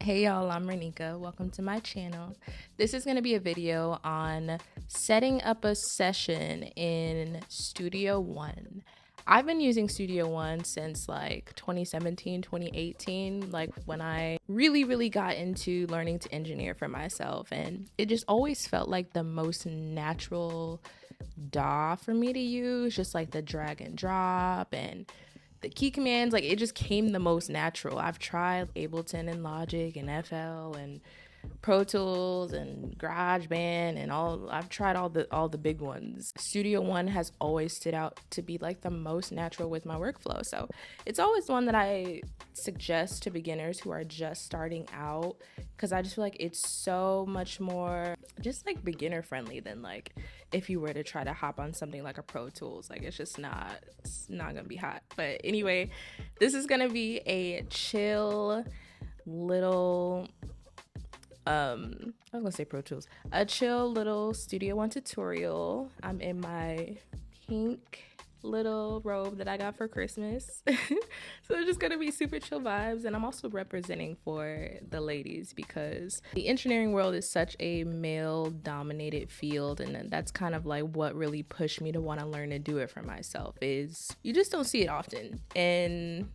Hey y'all, I'm Renika. Welcome to my channel. This is going to be a video on setting up a session in Studio One. I've been using Studio One since like 2017, 2018, like when I really got into learning to engineer for myself, and it just always felt like the most natural DAW for me to use, just like the drag and drop and the key commands, like it just came the most natural. I've tried Ableton and Logic and FL and Pro Tools and GarageBand and all. I've tried all the big ones. Studio One has always stood out to be like the most natural with my workflow. So it's always one that I suggest to beginners who are just starting out, because I just feel like it's so much more just like beginner friendly than like if you were to try to hop on something like a Pro Tools. Like it's not gonna be hot. But anyway, this is gonna be a chill little I was gonna say Pro Tools, a chill little Studio One tutorial. I'm in my pink little robe that I got for Christmas. So it's just gonna be super chill vibes, and I'm also representing for the ladies because the engineering world is such a male dominated field, and that's kind of like what really pushed me to want to learn to do it for myself. Is you just don't see it often, and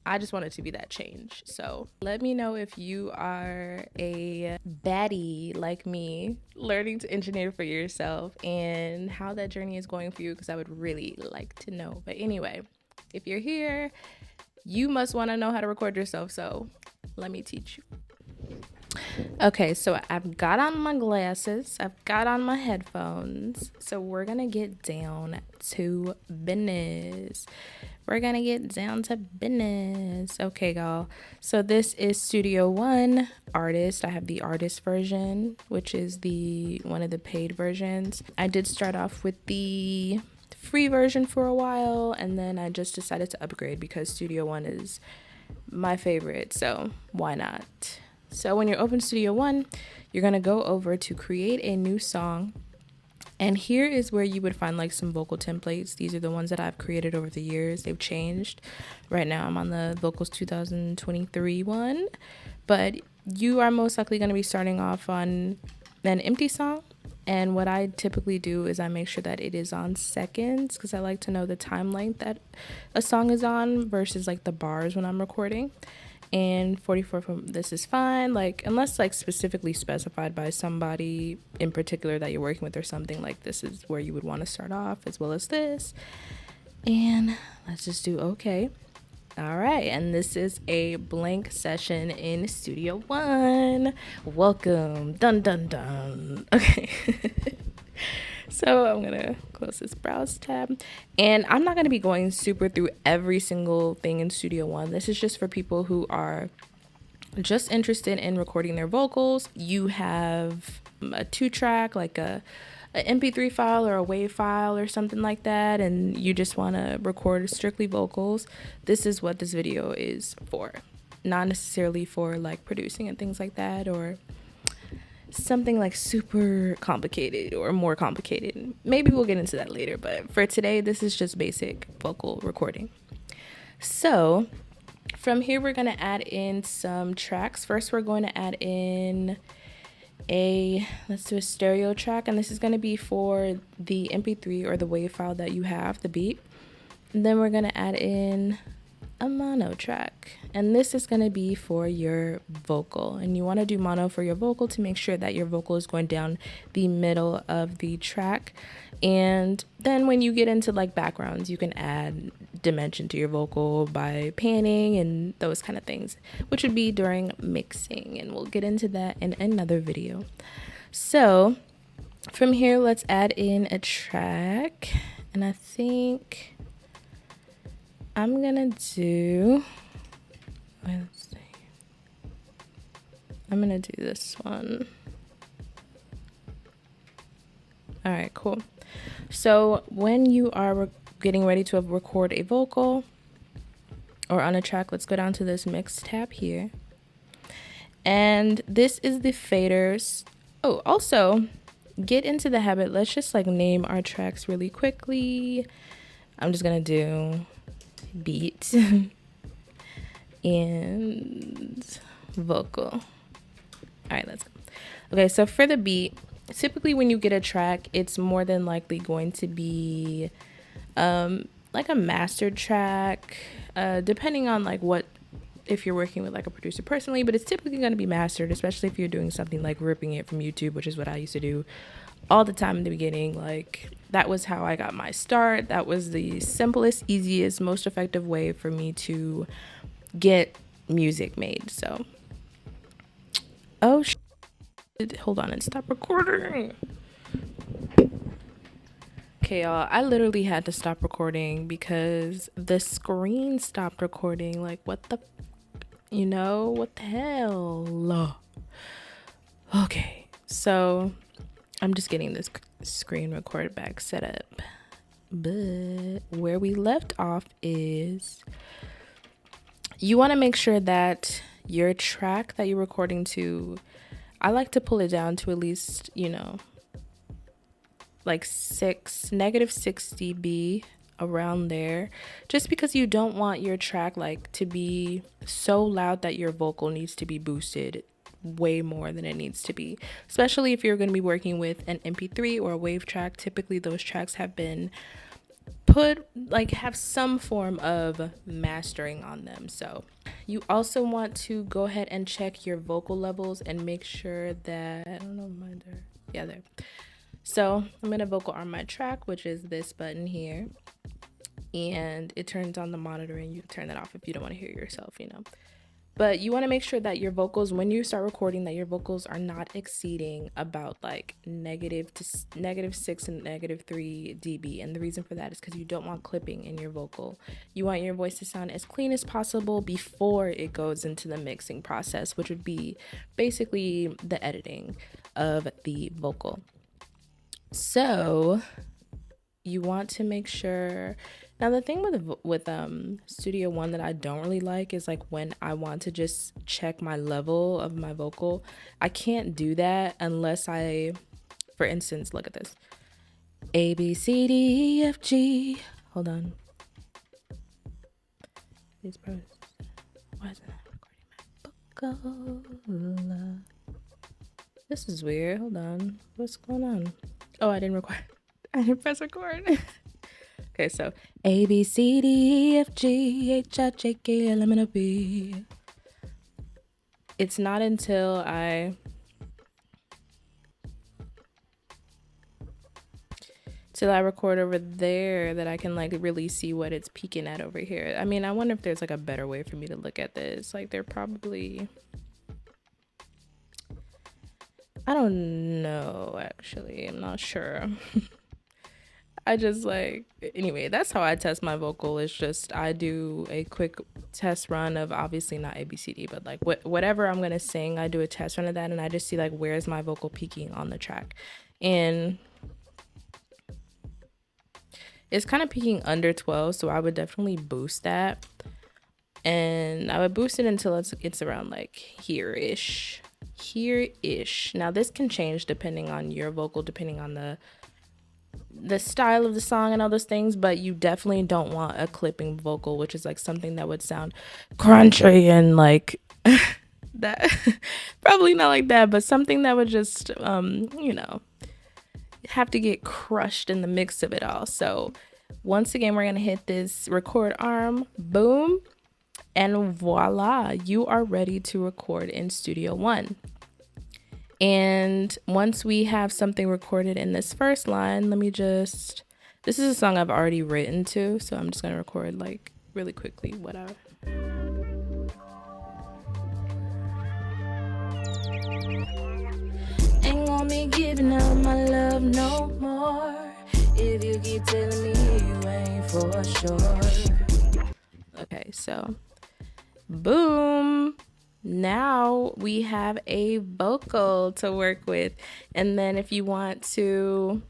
I just want it to be that change. So let me know if you are a baddie like me learning to engineer for yourself and how that journey is going for you, because I would really like to know. But anyway, if you're here, you must want to know how to record yourself. So let me teach you. Okay, so I've got on my glasses, I've got on my headphones, so we're gonna get down to business. Okay, y'all, so this is Studio One Artist. I have the artist version, which is the one of the paid versions. I did start off with the free version for a while, and then I just decided to upgrade because Studio One is my favorite, so why not? So when you're open Studio One, you're gonna go over to create a new song. And here is where you would find like some vocal templates. These are the ones that I've created over the years. They've changed. Right now I'm on the Vocals 2023 one, but you are most likely gonna be starting off on an empty song. And what I typically do is I make sure that it is on seconds, because I like to know the time length that a song is on versus like the bars when I'm recording. And 44 from this is fine, like unless like specifically specified by somebody in particular that you're working with or something, like this is where you would want to start off, as well as this. And let's just do okay. All right, and this is a blank session in Studio One. Welcome. Dun dun dun. Okay. So I'm gonna close this browse tab, and I'm not gonna be going super through every single thing in Studio One. This is just for people who are just interested in recording their vocals. You have a 2-track, like a MP3 file or a WAV file or something like that, and you just want to record strictly vocals. This is what this video is for, not necessarily for like producing and things like that, or something like super complicated or more complicated. Maybe we'll get into that later, but for today, this is just basic vocal recording. So from here, we're going to add in some tracks. First, we're going to add in let's do a stereo track, and this is going to be for the MP3 or the WAV file that you have, the beat. And then we're going to add in a mono track, and this is going to be for your vocal, and you want to do mono for your vocal to make sure that your vocal is going down the middle of the track. And then when you get into like backgrounds, you can add dimension to your vocal by panning and those kind of things, which would be during mixing, and we'll get into that in another video. So from here, let's add in a track, and I think I'm gonna do, let's see, I'm gonna do this one. All right, cool. So when you are getting ready to record a vocal or on a track, let's go down to this mix tab here. And this is the faders. Oh, also get into the habit. Let's just like name our tracks really quickly. I'm just gonna do beat and vocal. All right, let's go. Okay, so for the beat, typically when you get a track, it's more than likely going to be like a mastered track, depending on like what, if you're working with like a producer personally, but it's typically going to be mastered, especially if you're doing something like ripping it from YouTube, which is what I used to do all the time in the beginning. Like that was how I got my start. That was the simplest, easiest, most effective way for me to get music made. So, oh shit, hold on and stop recording. Okay, y'all, I literally had to stop recording because the screen stopped recording. Like, what the, what the hell? Okay, so I'm just getting this screen record back set up. But where we left off is you want to make sure that your track that you're recording to, I like to pull it down to at least, like -6 dB, around there, just because you don't want your track like to be so loud that your vocal needs to be boosted way more than it needs to be, especially if you're going to be working with an MP3 or a wave track. Typically those tracks have been have some form of mastering on them. So you also want to go ahead and check your vocal levels and make sure that, I don't know, mine there. Yeah, there. So I'm going to vocal arm my track, which is this button here, and it turns on the monitor, and you can turn that off if you don't want to hear yourself, But you want to make sure that your vocals, when you start recording, that your vocals are not exceeding about like -6 and -3 dB. And the reason for that is because you don't want clipping in your vocal. You want your voice to sound as clean as possible before it goes into the mixing process, which would be basically the editing of the vocal. So you want to make sure. Now the thing with Studio One that I don't really like is like when I want to just check my level of my vocal, I can't do that unless I, for instance, look at this. A, B, C, D, E, F, G. Hold on. These pros. Why is it not recording my vocal? This is weird. Hold on. What's going on? Oh, I didn't press record. Okay, so A, B, C, D, E, F, G, H, I, J, K, L, M, N, O, P. It's not until I record over there that I can like really see what it's peaking at over here. I mean, I wonder if there's like a better way for me to look at this. Like there probably, I don't know, actually. I'm not sure. I just anyway, that's how I test my vocal. It's just I do a quick test run of, obviously not ABCD, but like whatever I'm gonna sing, I do a test run of that, and I just see like where's my vocal peaking on the track, and it's kind of peaking under 12, so I would definitely boost that, and I would boost it until it's around like here-ish. Now this can change depending on your vocal, depending on the style of the song and all those things, but you definitely don't want a clipping vocal, which is like something that would sound crunchy and like that. Probably not like that, but something that would just have to get crushed in the mix of it all. So once again, we're gonna hit this record arm, boom, and voila, you are ready to record in Studio One. And once we have something recorded in this first line, this is a song I've already written to, so I'm just gonna record like really quickly whatever. Ain't gonna be giving up my love no more if you keep telling me you ain't for sure. Okay, so boom. Now we have a vocal to work with, and then if you want to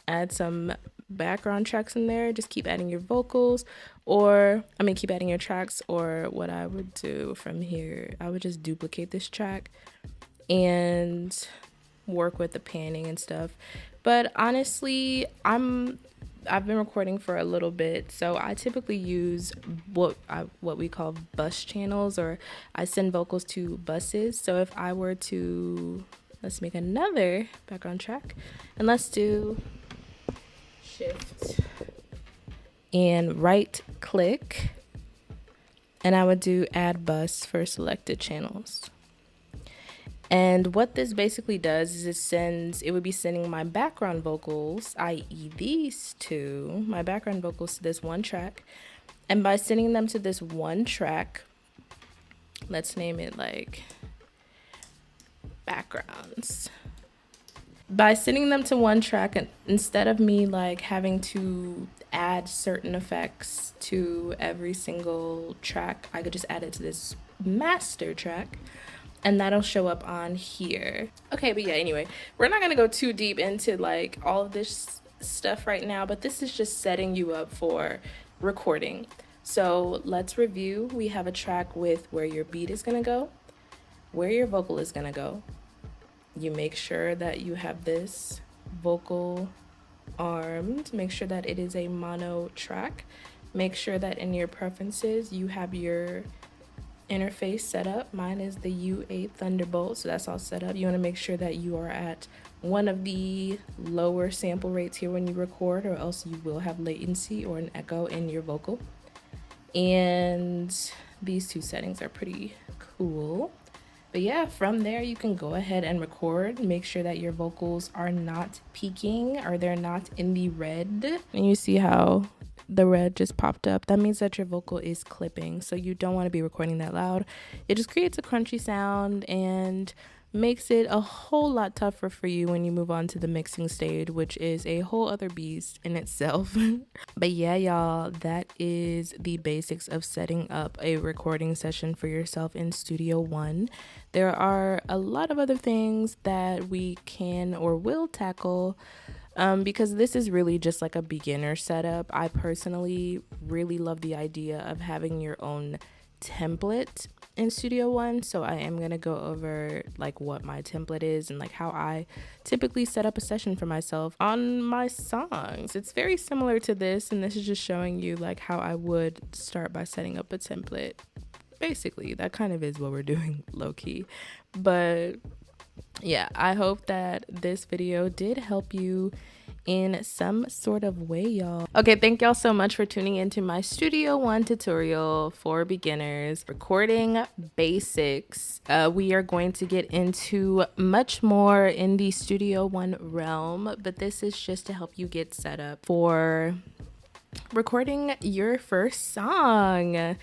add some background tracks in there, just keep adding your vocals, keep adding your tracks. Or what I would do from here, I would just duplicate this track and work with the panning and stuff. But honestly, I'm I've been recording for a little bit, so I typically use what we call bus channels, or I send vocals to buses. So if I were to, let's make another background track, and let's do shift and right click, and I would do add bus for selected channels. And what this basically does is it would be sending my background vocals, i.e. these two, my background vocals to this one track. And by sending them to this one track, let's name it like backgrounds. By sending them to one track, instead of me like having to add certain effects to every single track, I could just add it to this master track, and that'll show up on here. Okay, but yeah, anyway, we're not gonna go too deep into like all of this stuff right now, but this is just setting you up for recording. So let's review. We have a track with where your beat is gonna go, where your vocal is gonna go. You make sure that you have this vocal armed, make sure that it is a mono track, make sure that in your preferences you have your interface set up. Mine is the U8 Thunderbolt, so that's all set up. You want to make sure that you are at one of the lower sample rates here when you record, or else you will have latency or an echo in your vocal. And these two settings are pretty cool. But yeah, from there you can go ahead and record. Make sure that your vocals are not peaking, or they're not in the red. And you see how the red just popped up. That means that your vocal is clipping, so you don't want to be recording that loud. It just creates a crunchy sound and makes it a whole lot tougher for you when you move on to the mixing stage, which is a whole other beast in itself. But yeah, y'all, that is the basics of setting up a recording session for yourself in Studio One. There are a lot of other things that we can or will tackle, because this is really just like a beginner setup. I personally really love the idea of having your own template in Studio One, so I am gonna go over like what my template is and like how I typically set up a session for myself on my songs. It's very similar to this, and this is just showing you like how I would start by setting up a template. Basically, that kind of is what we're doing low-key. But yeah, I hope that this video did help you in some sort of way, y'all. Okay, thank y'all so much for tuning into my Studio One tutorial for beginners, recording basics. We are going to get into much more in the Studio One realm, but this is just to help you get set up for recording your first song.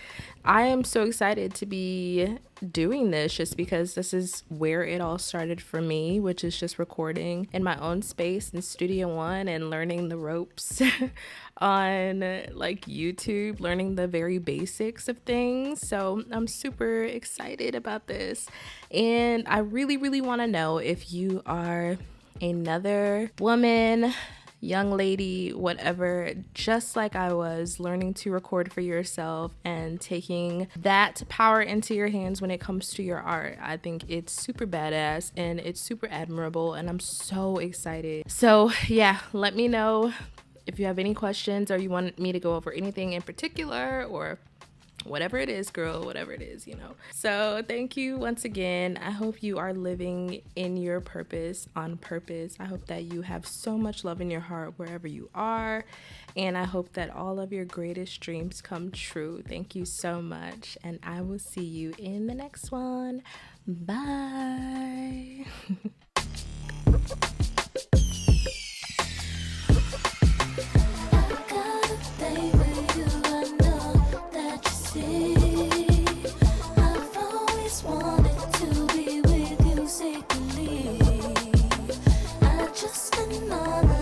I am so excited to be doing this, just because this is where it all started for me, which is just recording in my own space in Studio One and learning the ropes on like YouTube, learning the very basics of things. So I'm super excited about this, and I really want to know if you are another woman, young lady, whatever, just like I was, learning to record for yourself and taking that power into your hands when it comes to your art. I think it's super badass and it's super admirable, and I'm so excited. So yeah, let me know if you have any questions or you want me to go over anything in particular, or whatever it is, girl, whatever it is, you know. So thank you once again. I hope you are living in your purpose on purpose. I hope that you have so much love in your heart wherever you are, and I hope that all of your greatest dreams come true. Thank you so much, and I will see you in the next one. Bye. I've always wanted to be with you secretly. I just another